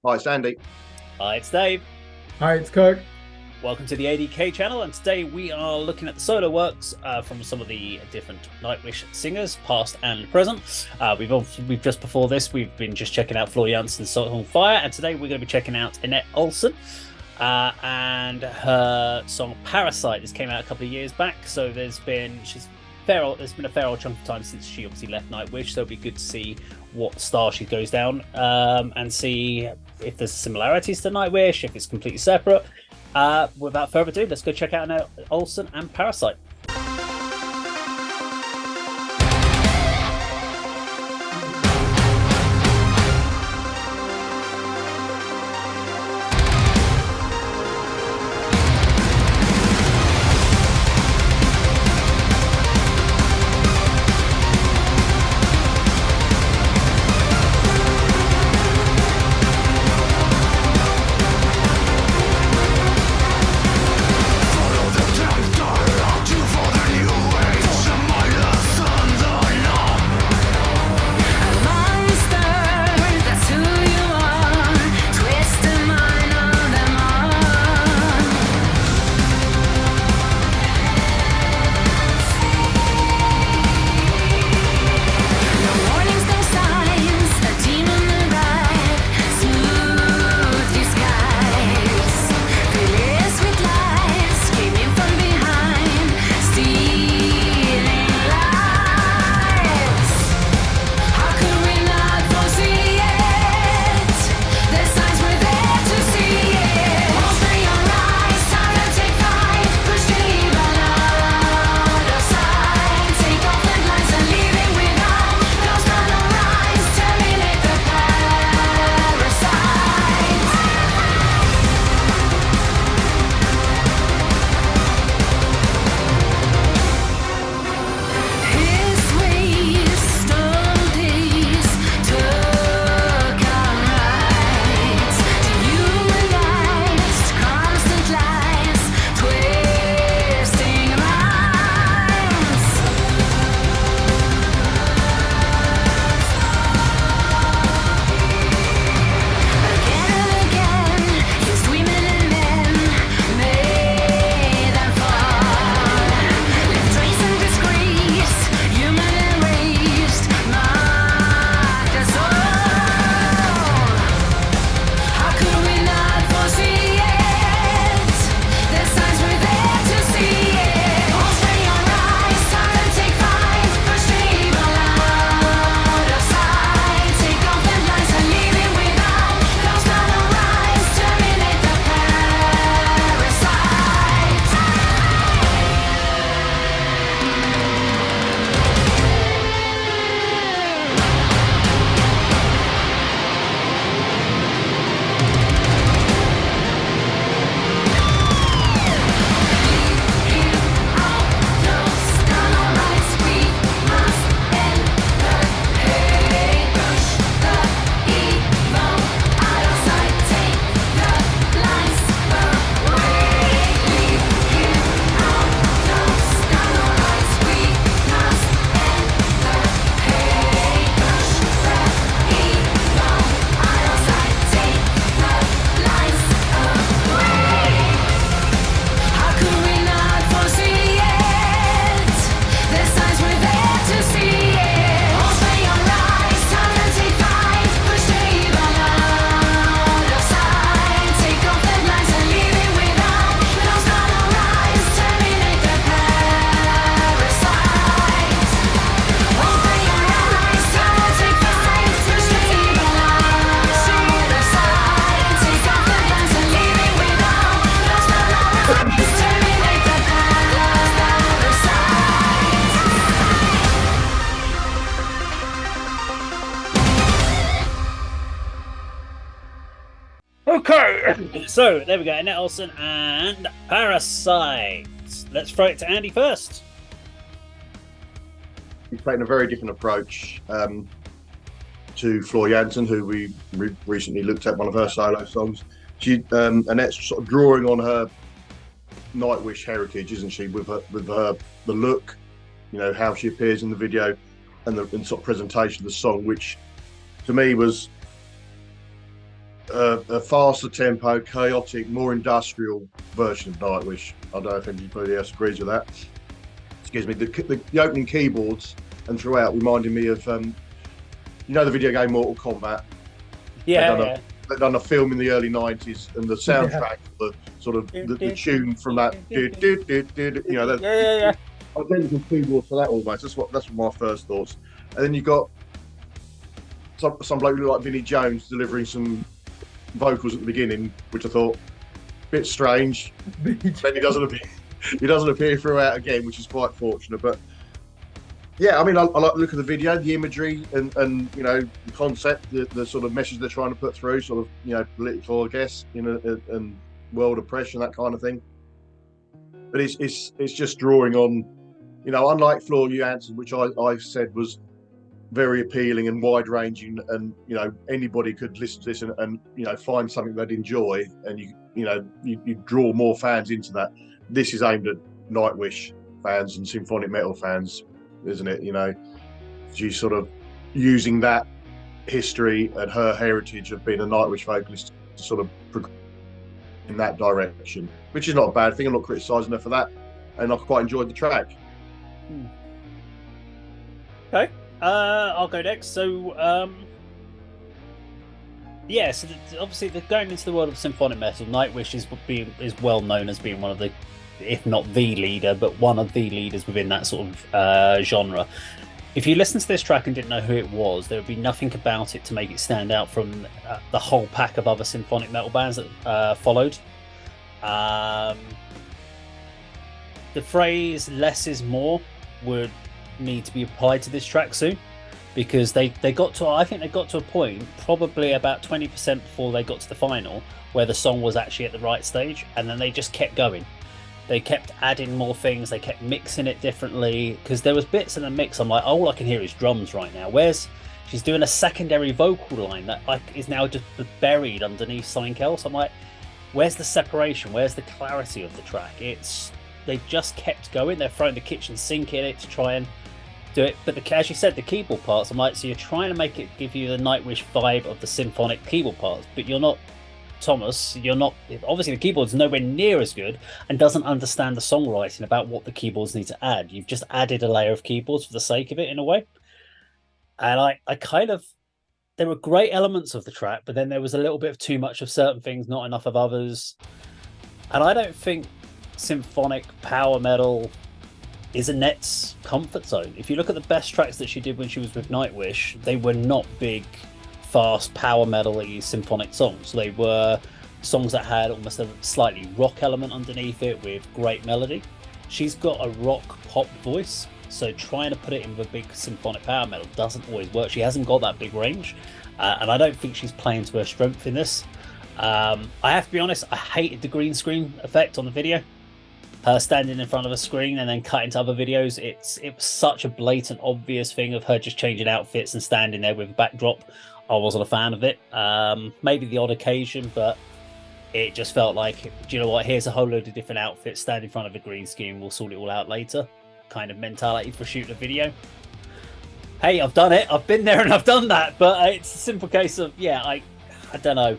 Hi, it's Andy. Hi, it's Dave. Hi, it's Kirk. Welcome to the A.D.K channel, and today we are looking at the solo works from some of the different Nightwish singers, past and present. We've just before this, we've been just checking out Floor Janssen's Song on Fire, and today we're going to be checking out Anette Olzon and her song Parasite. This came out a couple of years back, so there's been a fair old chunk of time since she obviously left Nightwish, so it'll be good to see what star she goes down and see if there's similarities to Nightwish, if it's completely separate. Without further ado, let's go check out Olzon and Parasite. Okay, so there we go, Anette Olzon and Parasite. Let's throw it to Andy first. He's taken a very different approach to Floor Janssen, who we recently looked at one of her solo songs. Annette's sort of drawing on her Nightwish heritage, isn't she? With the look, you know, how she appears in the video, and the sort of presentation of the song, which to me was a faster tempo, chaotic, more industrial version of Nightwish. I don't know if anybody else agrees with that. Excuse me. The opening keyboards and throughout reminded me of the video game Mortal Kombat. Yeah, They'd done a film in the early '90s, and the soundtrack, the sort of the tune from that, yeah. identical keyboard for that almost. That's my first thoughts. And then you got some bloke who looked like Vinnie Jones delivering some vocals at the beginning, which I thought a bit strange. Then he doesn't appear throughout again, which is quite fortunate. But yeah, I mean, I like the look of the video, the imagery, and the concept, the sort of message they're trying to put through, sort of political, I guess, and world oppression, that kind of thing. But it's just drawing on, unlike Floor Jansen, which I said was very appealing and wide ranging, and anybody could listen to this and find something they'd enjoy, and you draw more fans into that. This is aimed at Nightwish fans and symphonic metal fans, isn't it? She's sort of using that history and her heritage of being a Nightwish vocalist to sort of progress in that direction, which is not a bad thing. I'm not criticising her for that, and I quite enjoyed the track. Okay. I'll go next. So, so obviously, going into the world of symphonic metal, Nightwish is well known as being one of the, if not the leader, but one of the leaders within that sort of genre. If you listen to this track and didn't know who it was, there would be nothing about it to make it stand out from the whole pack of other symphonic metal bands that followed. The phrase "less is more" would need to be applied to this track soon, because I think they got to a point probably about 20% before they got to the final where the song was actually at the right stage, and then they just kept going. They kept adding more things, they kept mixing it differently, because there was bits in the mix I'm like, all I can hear is drums right now. She's doing a secondary vocal line that is now just buried underneath something else. I'm like, where's the separation, where's the clarity of the track? They just kept going. They're throwing the kitchen sink in it to try and do it, but as you said, the keyboard parts, I'm like, so you're trying to make it give you the Nightwish vibe of the symphonic keyboard parts, but you're not Thomas. You're not, obviously the keyboard's nowhere near as good and doesn't understand the songwriting about what the keyboards need to add. You've just added a layer of keyboards for the sake of it, in a way. And I kind of, there were great elements of the track, but then there was a little bit of too much of certain things, not enough of others. And I don't think symphonic power metal is Annette's comfort zone. If you look at the best tracks that she did when she was with Nightwish, they were not big, fast, power metal-y symphonic songs. They were songs that had almost a slightly rock element underneath it with great melody. She's got a rock pop voice, so trying to put it in with a big symphonic power metal doesn't always work. She hasn't got that big range, and I don't think she's playing to her strength in this. I have to be honest, I hated the green screen effect on the video. Her standing in front of a screen and then cutting to other videos. It was such a blatant, obvious thing of her just changing outfits and standing there with a backdrop. I wasn't a fan of it. Maybe the odd occasion, but it just felt like, do you know what? Here's a whole load of different outfits. Stand in front of a green screen. We'll sort it all out later. Kind of mentality for shooting a video. Hey, I've done it. I've been there and I've done that. But it's a simple case of, I don't know.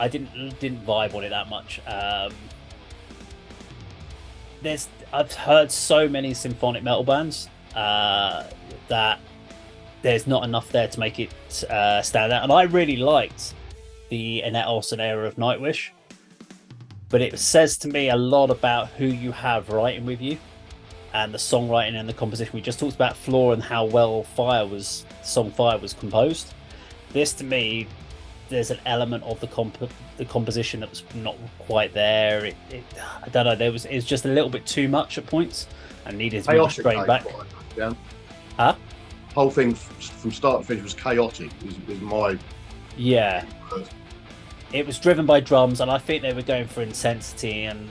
I didn't vibe on it that much. I've heard so many symphonic metal bands that there's not enough there to make it stand out. And I really liked the Anette Olzon era of Nightwish, but it says to me a lot about who you have writing with you and the songwriting and the composition. We just talked about Floor and how well Fire was composed. This, to me, there's an element of the composition that was not quite there. I don't know. It was just a little bit too much at points and needed to be restrained back. Huh? Whole thing from start to finish was chaotic. Is my word. It was driven by drums, and I think they were going for intensity and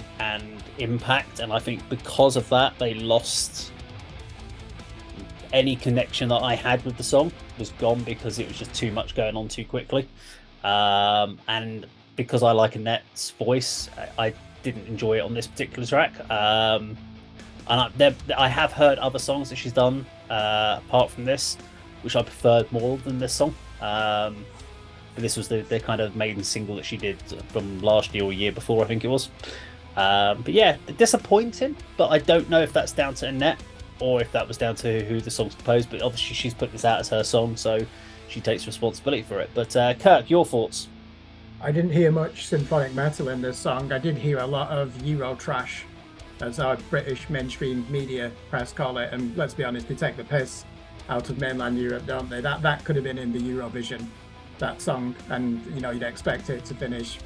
impact, and I think because of that they lost any connection that I had with the song. Was gone because it was just too much going on too quickly. And because I like Annette's voice, I didn't enjoy it on this particular track. And I have heard other songs that she's done apart from this, which I preferred more than this song. but this was the kind of maiden single that she did from last year or year before, I think it was. But yeah, disappointing. But I don't know if that's down to Annette or if that was down to who the song's composed. But obviously, she's put this out as her song, so she takes responsibility for it. But Kirk, your thoughts? I didn't hear much symphonic metal in this song. I did hear a lot of Euro trash, as our British mainstream media press call it. And let's be honest, they take the piss out of mainland Europe, don't they? That could have been in the Eurovision, that song, and you know you'd expect it to finish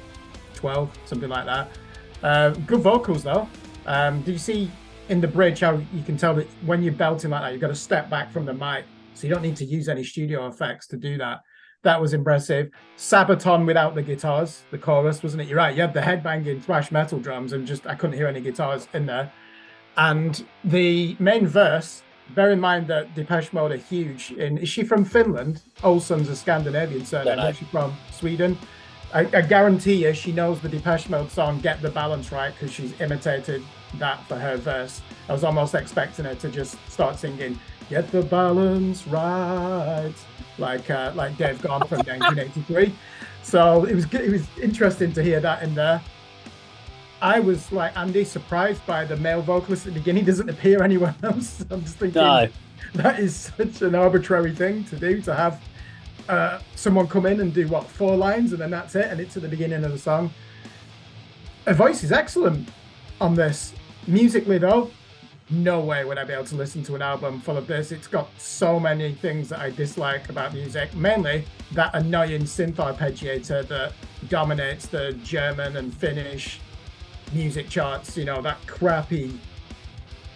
12, something like that. Good vocals though. Did you see in the bridge how you can tell that when you're belting like that, you've got to step back from the mic, so you don't need to use any studio effects to do that. That was impressive. Sabaton without the guitars, the chorus, wasn't it? You're right. You had the headbanging thrash metal drums, and just I couldn't hear any guitars in there. And the main verse, bear in mind that Depeche Mode are huge. Is she from Finland? Olzon's a Scandinavian surname. Is she from Sweden? I guarantee you she knows the Depeche Mode song Get the Balance Right, because she's imitated that for her verse. I was almost expecting her to just start singing Get the Balance Right, like Dave Gone from 1983. So it was interesting to hear that in there. I was like Andy, surprised by the male vocalist at the beginning. He doesn't appear anywhere else. I'm just thinking that is such an arbitrary thing to do, to have someone come in and do what, 4 lines and then that's it, and it's at the beginning of the song. Her voice is excellent on this. Musically though, no way would I be able to listen to an album full of this. It's got so many things that I dislike about music, mainly that annoying synth arpeggiator that dominates the German and Finnish music charts, you know, that crappy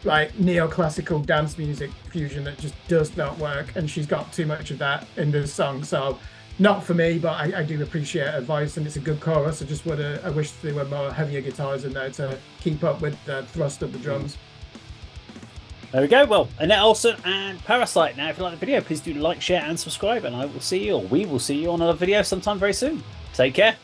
like neoclassical dance music fusion that just does not work, and she's got too much of that in this song. So not for me, but I do appreciate her voice, and it's a good chorus. I wish there were more heavier guitars in there to keep up with the thrust of the drums. There we go. Well, Annette Olzon and Parasite. Now, if you like the video, please do like, share, and subscribe, and I will see you, or we will see you on another video sometime very soon. Take care.